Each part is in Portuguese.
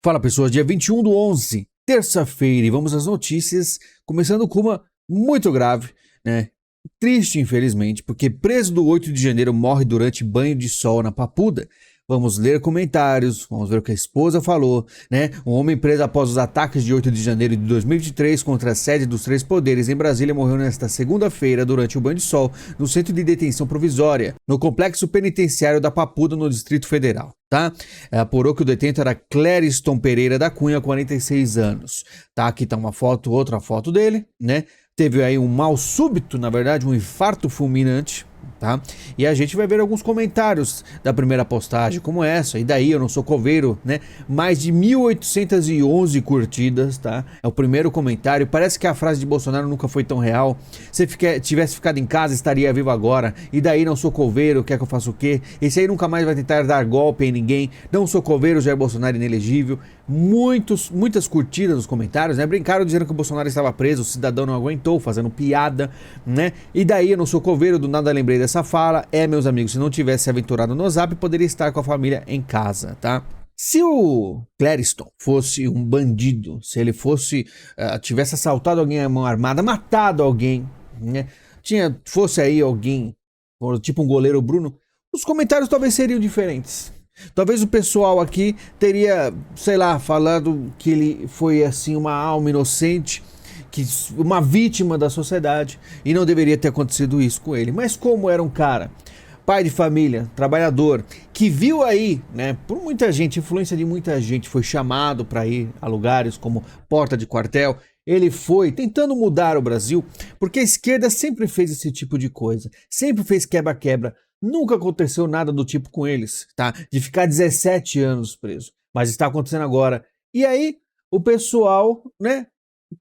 Fala pessoas, dia 21/11, terça-feira, e vamos às notícias, começando com uma muito grave, né? Triste, infelizmente, porque preso do 8 de janeiro morre durante banho de sol na Papuda. Vamos ler comentários, vamos ver o que a esposa falou, né? Um homem preso após os ataques de 8 de janeiro de 2023 contra a sede dos Três Poderes em Brasília morreu nesta segunda-feira durante o banho de sol no centro de detenção provisória, no complexo penitenciário da Papuda, no Distrito Federal. Tá? Apurou que o detento era Clériston Pereira da Cunha, 46 anos. Tá? Aqui tá uma foto, outra foto dele, né? Teve aí um mal súbito, na verdade, um infarto fulminante, tá? E a gente vai ver alguns comentários da primeira postagem, como essa, e daí eu não sou coveiro, né? Mais de 1.811 curtidas, tá? É o primeiro comentário. Parece que a frase de Bolsonaro nunca foi tão real. Se tivesse ficado em casa, estaria vivo agora. E daí não sou coveiro, quer que eu faça o quê? Esse aí nunca mais vai tentar dar golpe em ninguém. Não sou coveiro, Jair Bolsonaro inelegível. Muitas curtidas nos comentários, né? Brincaram dizendo que o Bolsonaro estava preso, o cidadão não aguentou, fazendo piada, né? E daí eu não sou coveiro, do nada lembrei dessa fala. Meus amigos, se não tivesse aventurado no Zap, poderia estar com a família em casa, tá? Se o Clériston fosse um bandido, se ele tivesse assaltado alguém à mão armada, matado alguém, né? Fosse aí alguém, tipo um goleiro Bruno, os comentários talvez seriam diferentes. Talvez o pessoal aqui teria, sei lá, falado que ele foi assim uma alma inocente, uma vítima da sociedade, e não deveria ter acontecido isso com ele. Mas como era um cara, pai de família, trabalhador, que viu aí, né, por muita gente, influência de muita gente, foi chamado para ir a lugares como porta de quartel, ele foi tentando mudar o Brasil, porque a esquerda sempre fez esse tipo de coisa, sempre fez quebra-quebra. Nunca aconteceu nada do tipo com eles, tá? De ficar 17 anos preso. Mas está acontecendo agora. E aí, o pessoal, né,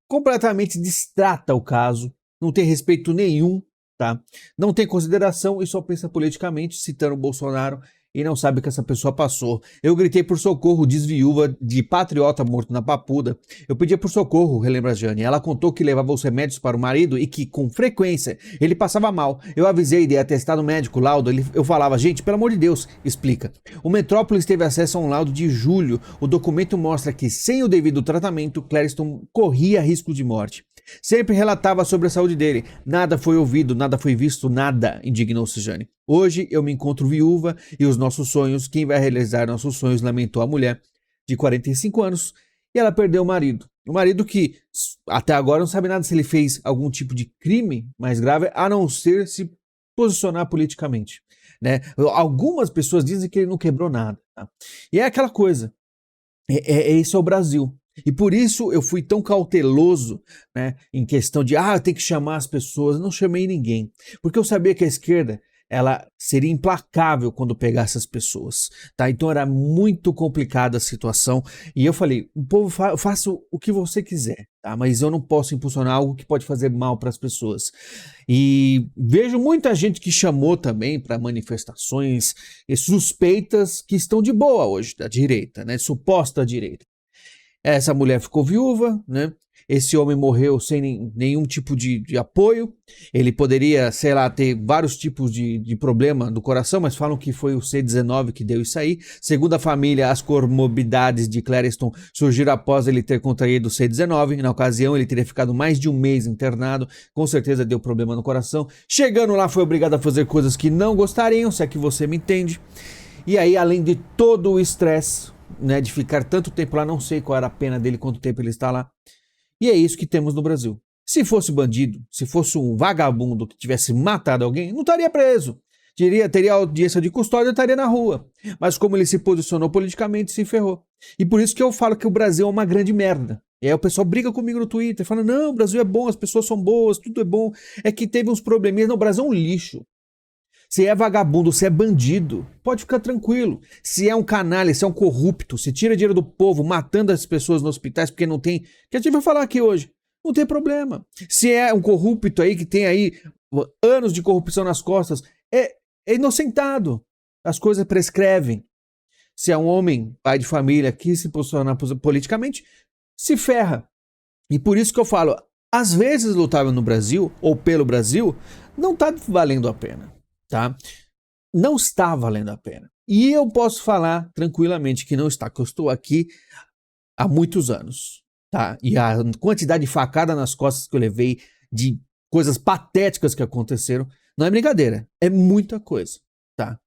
completamente distrata o caso, não tem respeito nenhum, tá? Não tem consideração e só pensa politicamente, citando o Bolsonaro, e não sabe o que essa pessoa passou. Eu gritei por socorro, diz viúva de patriota morto na Papuda. Eu pedia por socorro, relembra Jane. Ela contou que levava os remédios para o marido e que, com frequência, ele passava mal. Eu avisei, dei atestado médico, laudo. Eu falava, gente, pelo amor de Deus, explica. O Metrópolis teve acesso a um laudo de julho. O documento mostra que, sem o devido tratamento, Clériston corria risco de morte. Sempre relatava sobre a saúde dele. Nada foi ouvido, nada foi visto, nada, indignou-se Jane. Hoje eu me encontro viúva e os nossos sonhos, quem vai realizar nossos sonhos, lamentou a mulher de 45 anos, e ela perdeu o marido. O marido que até agora não sabe nada se ele fez algum tipo de crime mais grave, a não ser se posicionar politicamente, né? Algumas pessoas dizem que ele não quebrou nada, tá? E é aquela coisa, esse é o Brasil. E por isso eu fui tão cauteloso, né, em questão de, tem que chamar as pessoas. Não chamei ninguém, porque eu sabia que a esquerda, ela seria implacável quando pegasse as pessoas, tá? Então era muito complicada a situação, e eu falei, o povo faça o que você quiser, tá? Mas eu não posso impulsionar algo que pode fazer mal para as pessoas. E vejo muita gente que chamou também para manifestações suspeitas que estão de boa hoje, da direita, né? Suposta direita. Essa mulher ficou viúva, né? Esse homem morreu sem nenhum tipo de apoio. Ele poderia, sei lá, ter vários tipos de problema do coração, mas falam que foi o C19 que deu isso aí. Segundo a família, as comorbidades de Clériston surgiram após ele ter contraído o C19. Na ocasião, ele teria ficado mais de um mês internado. Com certeza deu problema no coração. Chegando lá, foi obrigado a fazer coisas que não gostariam, se é que você me entende. E aí, além de todo o estresse, né, de ficar tanto tempo lá, não sei qual era a pena dele, quanto tempo ele está lá. E é isso que temos no Brasil. Se fosse bandido, se fosse um vagabundo que tivesse matado alguém, não estaria preso. Teria audiência de custódia e estaria na rua. Mas como ele se posicionou politicamente, se ferrou. E por isso que eu falo que o Brasil é uma grande merda. E aí o pessoal briga comigo no Twitter, fala, não, o Brasil é bom, as pessoas são boas, tudo é bom. É que teve uns probleminhas. Não, o Brasil é um lixo. Se é vagabundo, se é bandido, pode ficar tranquilo. Se é um canalha, se é um corrupto, se tira dinheiro do povo, matando as pessoas nos hospitais porque não tem... Que a gente vai falar aqui hoje. Não tem problema. Se é um corrupto aí que tem aí anos de corrupção nas costas, é inocentado. As coisas prescrevem. Se é um homem, pai de família, que se posicionar politicamente, se ferra. E por isso que eu falo, às vezes lutar no Brasil, ou pelo Brasil, não tá valendo a pena. Tá? Não está valendo a pena. E eu posso falar tranquilamente que não está, que eu estou aqui há muitos anos, tá? E a quantidade de facada nas costas que eu levei, de coisas patéticas que aconteceram, não é brincadeira, é muita coisa, tá?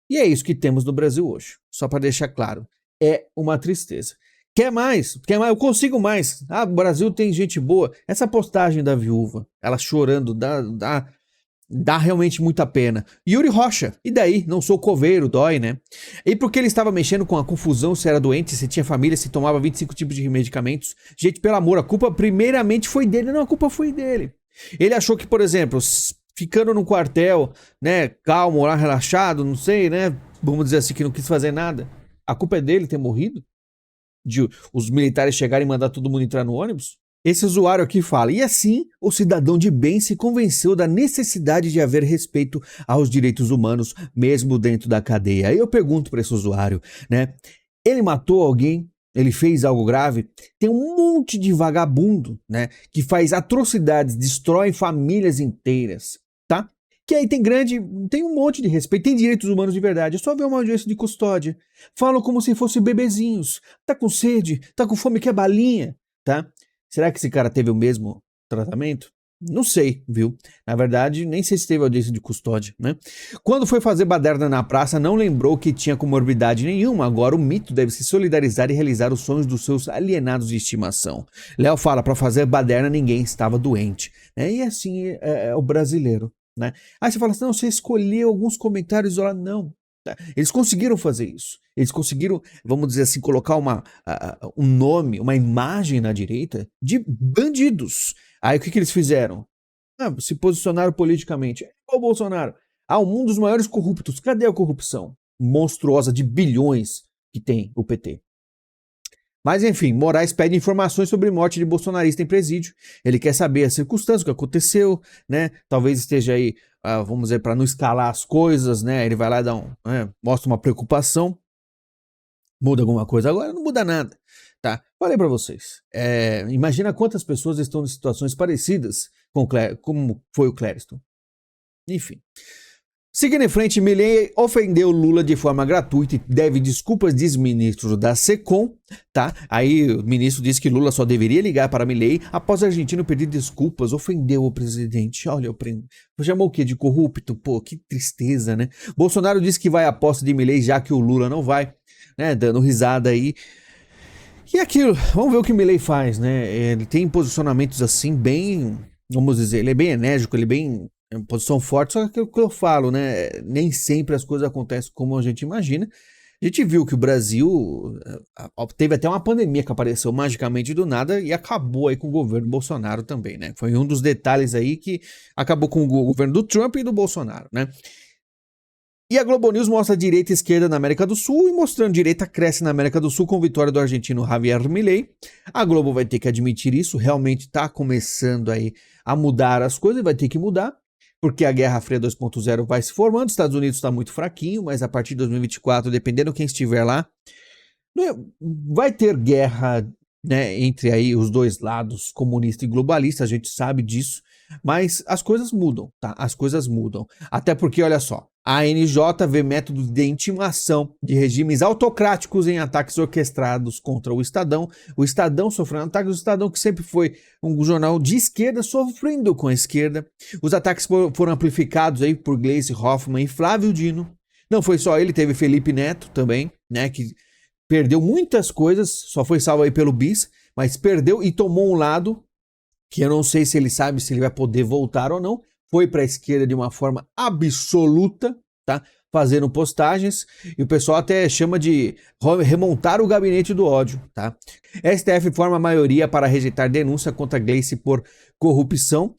E é isso que temos no Brasil hoje, só para deixar claro, é uma tristeza. Quer mais? Quer mais? Eu consigo mais. Ah, o Brasil tem gente boa. Essa postagem da viúva, ela chorando, dá realmente muita pena. Yuri Rocha, e daí? Não sou coveiro, dói, né? E porque ele estava mexendo com a confusão, se era doente, se tinha família, se tomava 25 tipos de medicamentos. Gente, pelo amor, a culpa primeiramente foi dele. Não, a culpa foi dele. Ele achou que, por exemplo, ficando no quartel, né, calmo, lá, relaxado, não sei, né, vamos dizer assim, que não quis fazer nada. A culpa é dele ter morrido? De os militares chegarem e mandar todo mundo entrar no ônibus? Esse usuário aqui fala, e assim o cidadão de bem se convenceu da necessidade de haver respeito aos direitos humanos, mesmo dentro da cadeia. Aí eu pergunto para esse usuário, né? Ele matou alguém? Ele fez algo grave? Tem um monte de vagabundo, né? Que faz atrocidades, destrói famílias inteiras, tá? Que aí tem um monte de respeito, tem direitos humanos de verdade. É só ver uma audiência de custódia. Falam como se fossem bebezinhos. Tá com sede, tá com fome, quer balinha, tá? Será que esse cara teve o mesmo tratamento? Não sei, viu? Na verdade, nem sei se teve audiência de custódia, né? Quando foi fazer baderna na praça, não lembrou que tinha comorbidade nenhuma. Agora o mito deve se solidarizar e realizar os sonhos dos seus alienados de estimação. Léo fala, para fazer baderna ninguém estava doente, né? E assim é o brasileiro, né? Aí você fala assim, não, você escolheu alguns comentários isolados. Não, tá? Eles conseguiram fazer isso. Eles conseguiram, vamos dizer assim, colocar um nome, uma imagem na direita de bandidos. Aí o que eles fizeram? Se posicionaram politicamente. Igual o Bolsonaro. Um dos maiores corruptos. Cadê a corrupção monstruosa de bilhões que tem o PT? Mas enfim, Moraes pede informações sobre morte de bolsonarista em presídio. Ele quer saber as circunstâncias, o que aconteceu, né? Talvez esteja aí, vamos dizer, para não escalar as coisas, né? Ele vai lá e mostra uma preocupação. Muda alguma coisa? Agora não muda nada, tá? Falei pra vocês. Imagina quantas pessoas estão em situações parecidas com como foi o Clériston. Enfim. Seguindo em frente, Milei ofendeu Lula de forma gratuita e deve desculpas, diz ministro da SECOM, tá? Aí o ministro disse que Lula só deveria ligar para Milei após o argentino pedir desculpas, ofendeu o presidente. Olha, chamou o quê? De corrupto? Pô, que tristeza, né? Bolsonaro disse que vai à posse de Milei já que o Lula não vai, né? Dando risada aí. E aquilo, vamos ver o que o Milei faz, né? Ele tem posicionamentos assim bem, vamos dizer, ele é bem enérgico, ele é bem posição forte, só que é o que eu falo, né? Nem sempre as coisas acontecem como a gente imagina. A gente viu que o Brasil teve até uma pandemia que apareceu magicamente do nada e acabou aí com o governo Bolsonaro também, né? Foi um dos detalhes aí que acabou com o governo do Trump e do Bolsonaro, né? E a Globo News mostra a direita e a esquerda na América do Sul e mostrando direita cresce na América do Sul com vitória do argentino Javier Milei. A Globo vai ter que admitir isso, realmente está começando aí a mudar as coisas, vai ter que mudar. Porque a Guerra Fria 2.0 vai se formando, os Estados Unidos está muito fraquinho, mas a partir de 2024, dependendo de quem estiver lá, vai ter guerra, né, entre aí os dois lados, comunista e globalista, a gente sabe disso, mas as coisas mudam, tá? As coisas mudam. Até porque, olha só, a ANJ vê métodos de intimação de regimes autocráticos em ataques orquestrados contra o Estadão sofrendo ataques, o Estadão que sempre foi um jornal de esquerda sofrendo com a esquerda. Os ataques foram amplificados aí por Gleisi Hoffmann e Flávio Dino. Não foi só ele, teve Felipe Neto também, né, que perdeu muitas coisas, só foi salvo aí pelo bis, mas perdeu e tomou um lado que eu não sei se ele sabe se ele vai poder voltar ou não. Foi para a esquerda de uma forma absoluta, tá? Fazendo postagens, e o pessoal até chama de remontar o gabinete do ódio, tá? STF forma a maioria para rejeitar denúncia contra Gleisi por corrupção.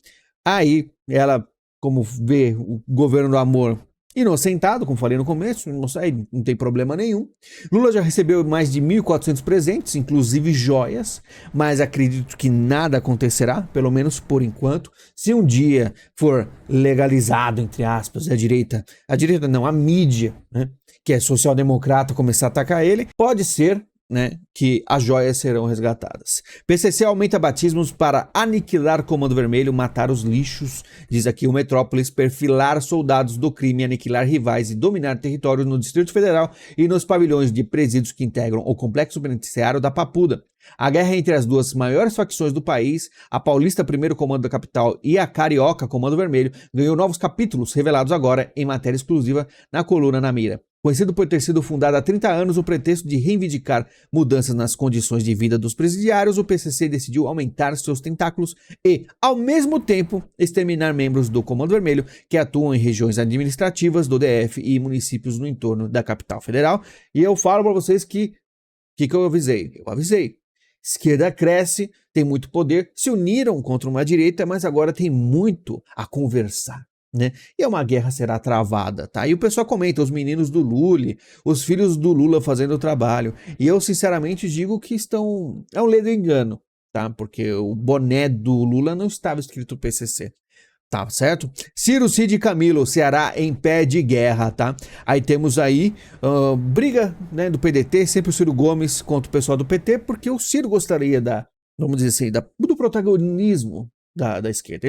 Aí ela, como vê o governo do amor inocentado, como falei no começo, não tem problema nenhum. Lula já recebeu mais de 1.400 presentes, inclusive joias, mas acredito que nada acontecerá, pelo menos por enquanto. Se um dia for legalizado, entre aspas, a mídia, né, que é social-democrata, começar a atacar ele, pode ser né, que as joias serão resgatadas. PCC aumenta batismos para aniquilar Comando Vermelho, matar os lixos, diz aqui o Metrópolis, perfilar soldados do crime, aniquilar rivais e dominar territórios no Distrito Federal e nos pavilhões de presídios que integram o complexo penitenciário da Papuda. A guerra entre as duas maiores facções do país, a Paulista Primeiro Comando da Capital e a Carioca Comando Vermelho, ganhou novos capítulos revelados agora em matéria exclusiva na coluna Na Mira. Conhecido por ter sido fundado há 30 anos, o pretexto de reivindicar mudanças nas condições de vida dos presidiários, o PCC decidiu aumentar seus tentáculos e, ao mesmo tempo, exterminar membros do Comando Vermelho que atuam em regiões administrativas do DF e municípios no entorno da capital federal. E eu falo para vocês que eu avisei? Eu avisei. Esquerda cresce, tem muito poder, se uniram contra uma direita, mas agora tem muito a conversar, né? E uma guerra será travada, tá? E o pessoal comenta, os meninos do Lula, os filhos do Lula fazendo o trabalho. E eu sinceramente digo que é um ledo engano, tá? Porque o boné do Lula não estava escrito PCC. Tá certo? Ciro, Cid e Camilo, Ceará em pé de guerra, tá? Aí temos aí briga, né, do PDT, sempre o Ciro Gomes contra o pessoal do PT, porque o Ciro gostaria vamos dizer assim, do protagonismo da esquerda.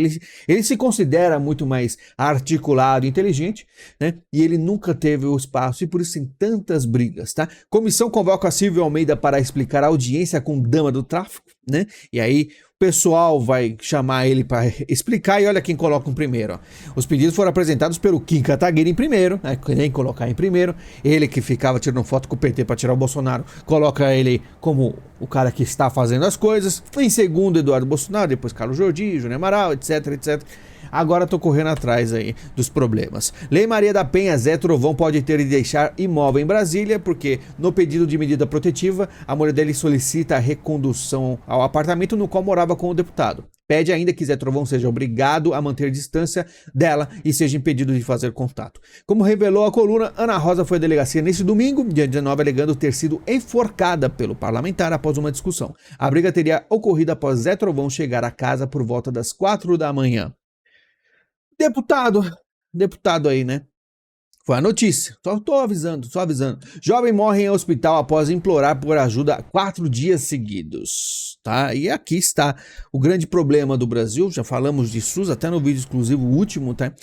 Ele se considera muito mais articulado e inteligente, né? E ele nunca teve o espaço e por isso tem tantas brigas, tá? Comissão convoca Silvio Almeida para explicar a audiência com dama do tráfico, né? E aí o pessoal vai chamar ele para explicar e olha quem coloca em primeiro. Ó. Os pedidos foram apresentados pelo Kim Kataguiri em primeiro, né? Nem colocar em primeiro. Ele que ficava tirando foto com o PT para tirar o Bolsonaro, coloca ele como o cara que está fazendo as coisas. Em segundo, Eduardo Bolsonaro, depois Carlos Jordi, Júnior Amaral, etc, etc. Agora tô correndo atrás aí dos problemas. Lei Maria da Penha, Zé Trovão pode ter de deixar imóvel em Brasília, porque no pedido de medida protetiva, a mulher dele solicita a recondução ao apartamento no qual morava com o deputado. Pede ainda que Zé Trovão seja obrigado a manter distância dela e seja impedido de fazer contato. Como revelou a coluna, Ana Rosa foi à delegacia neste domingo, dia 19, alegando ter sido enforcada pelo parlamentar após uma discussão. A briga teria ocorrido após Zé Trovão chegar à casa por volta das 4 da manhã. Deputado aí, né? Foi a notícia, só avisando. Jovem morre em hospital após implorar por ajuda 4 dias seguidos, tá? E aqui está o grande problema do Brasil, já falamos de SUS até no vídeo exclusivo último, tá?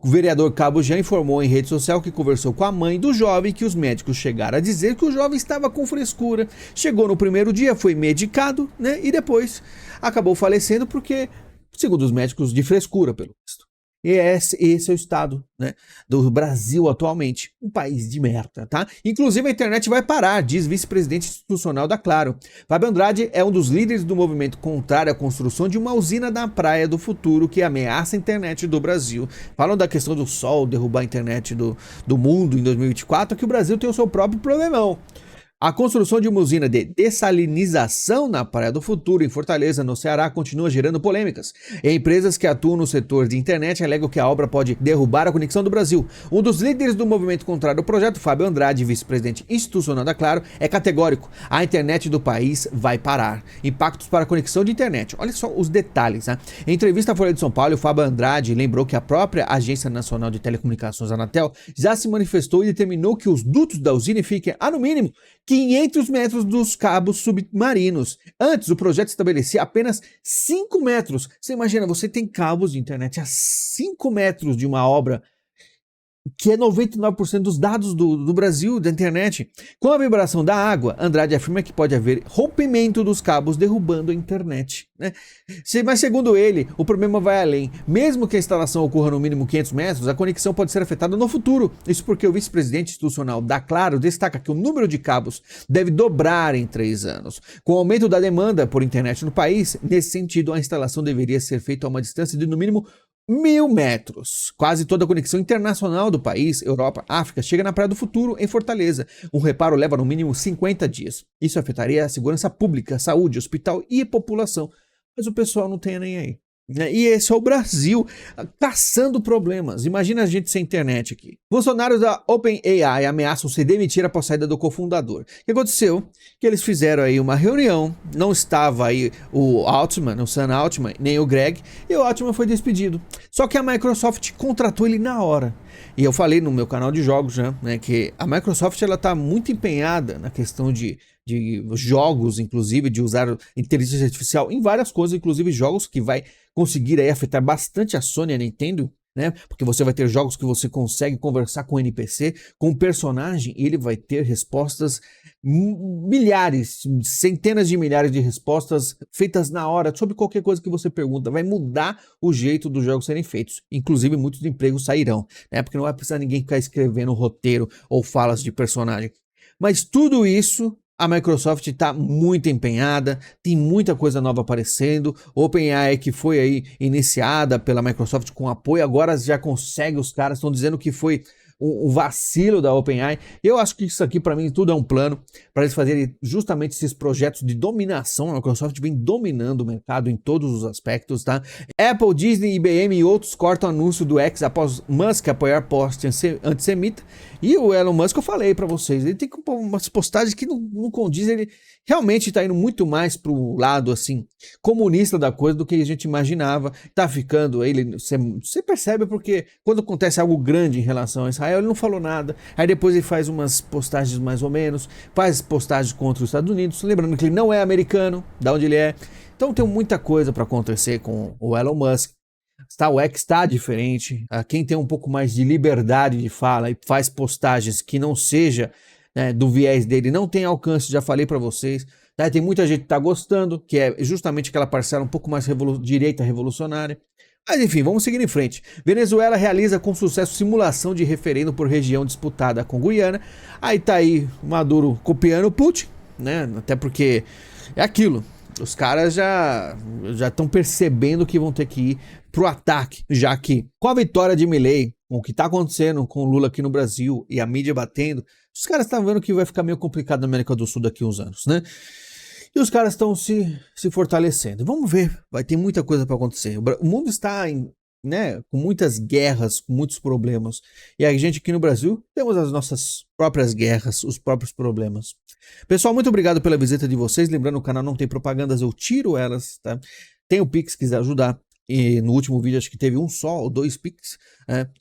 O vereador Cabo já informou em rede social que conversou com a mãe do jovem que os médicos chegaram a dizer que o jovem estava com frescura. Chegou no primeiro dia, foi medicado, né? E depois acabou falecendo porque, segundo os médicos, de frescura, pelo visto. E esse é o estado, né, do Brasil atualmente, um país de merda, tá? Inclusive a internet vai parar, diz vice-presidente institucional da Claro. Fábio Andrade é um dos líderes do movimento contrário à construção de uma usina da Praia do Futuro que ameaça a internet do Brasil. Falam da questão do sol derrubar a internet do mundo em 2024, que o Brasil tem o seu próprio problemão. A construção de uma usina de dessalinização na Praia do Futuro, em Fortaleza, no Ceará, continua gerando polêmicas. Empresas que atuam no setor de internet alegam que a obra pode derrubar a conexão do Brasil. Um dos líderes do movimento contrário ao projeto, Fábio Andrade, vice-presidente institucional da Claro, é categórico. A internet do país vai parar. Impactos para a conexão de internet. Olha só os detalhes, né? Em entrevista à Folha de São Paulo, o Fábio Andrade lembrou que a própria Agência Nacional de Telecomunicações, Anatel, já se manifestou e determinou que os dutos da usina fiquem, no mínimo, 500 metros dos cabos submarinos. Antes, o projeto estabelecia apenas 5 metros. Você imagina, você tem cabos de internet a 5 metros de uma obra que é 99% dos dados do Brasil, da internet. Com a vibração da água, Andrade afirma que pode haver rompimento dos cabos derrubando a internet, né? Mas segundo ele, o problema vai além. Mesmo que a instalação ocorra no mínimo 500 metros, a conexão pode ser afetada no futuro. Isso porque o vice-presidente institucional da Claro destaca que o número de cabos deve dobrar em 3 anos. Com o aumento da demanda por internet no país, nesse sentido, a instalação deveria ser feita a uma distância de no mínimo 1.000 metros. Quase toda a conexão internacional do país, Europa, África, chega na Praia do Futuro, em Fortaleza. Um reparo leva no mínimo 50 dias. Isso afetaria a segurança pública, saúde, hospital e população. Mas o pessoal não tem nem aí. E esse é o Brasil caçando problemas. Imagina a gente sem internet aqui. Funcionários da OpenAI ameaçam se demitir após a saída do cofundador. O que aconteceu? Que eles fizeram aí uma reunião, não estava aí o Altman, o Sam Altman, nem o Greg, e o Altman foi despedido. Só que a Microsoft contratou ele na hora. E eu falei no meu canal de jogos, né, que a Microsoft ela tá muito empenhada na questão de jogos, inclusive, de usar inteligência artificial em várias coisas, inclusive jogos que vai conseguir aí afetar bastante a Sony e a Nintendo, né? Porque você vai ter jogos que você consegue conversar com o NPC, com o personagem, e ele vai ter respostas, milhares, centenas de milhares de respostas feitas na hora sobre qualquer coisa que você pergunta. Vai mudar o jeito dos jogos serem feitos. Inclusive, muitos empregos sairão, né? Porque não vai precisar ninguém ficar escrevendo roteiro ou falas de personagem. Mas tudo isso a Microsoft está muito empenhada, tem muita coisa nova aparecendo. OpenAI, que foi aí iniciada pela Microsoft com apoio, agora já consegue, os caras estão dizendo que foi o vacilo da OpenAI. Eu acho que isso aqui para mim tudo é um plano para eles fazerem justamente esses projetos de dominação. A Microsoft vem dominando o mercado em todos os aspectos, tá? Apple, Disney, IBM e outros cortam anúncio do X após Musk apoiar post antissemita. E o Elon Musk, eu falei para vocês, ele tem umas postagens que não condizem, ele realmente tá indo muito mais pro lado, assim, comunista da coisa do que a gente imaginava. Tá ficando, você percebe porque quando acontece algo grande em relação a Israel, ele não falou nada. Aí depois ele faz umas postagens mais ou menos, faz postagens contra os Estados Unidos, lembrando que ele não é americano, da onde ele é. Então tem muita coisa para acontecer com o Elon Musk. O X está diferente. Quem tem um pouco mais de liberdade de fala e faz postagens que não seja, né, do viés dele, não tem alcance, já falei para vocês. Tá? Tem muita gente que está gostando, que é justamente aquela parcela um pouco mais direita revolucionária. Mas enfim, vamos seguir em frente. Venezuela realiza com sucesso simulação de referendo por região disputada com Guiana. Aí tá aí Maduro copiando o Putin, né? Até porque é aquilo. Os caras já estão percebendo que vão ter que ir pro ataque, já que com a vitória de Milei, com o que está acontecendo com o Lula aqui no Brasil e a mídia batendo, os caras estão vendo que vai ficar meio complicado na América do Sul daqui a uns anos, né? E os caras estão se fortalecendo. Vamos ver, vai ter muita coisa para acontecer. O mundo está né, com muitas guerras, com muitos problemas. E a gente aqui no Brasil temos as nossas próprias guerras, os próprios problemas. Pessoal, muito obrigado pela visita de vocês. Lembrando, o canal não tem propagandas, eu tiro elas, tá? Tem o Pix, se quiser ajudar. E no último vídeo acho que teve um só ou 2 Pix,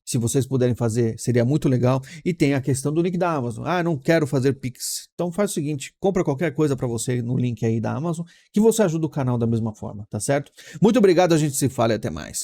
se vocês puderem fazer seria muito legal. E tem a questão do link da Amazon. Não quero fazer Pix, então faz o seguinte, compra qualquer coisa para você no link aí da Amazon, que você ajuda o canal da mesma forma, tá certo? Muito obrigado, a gente se fala e até mais.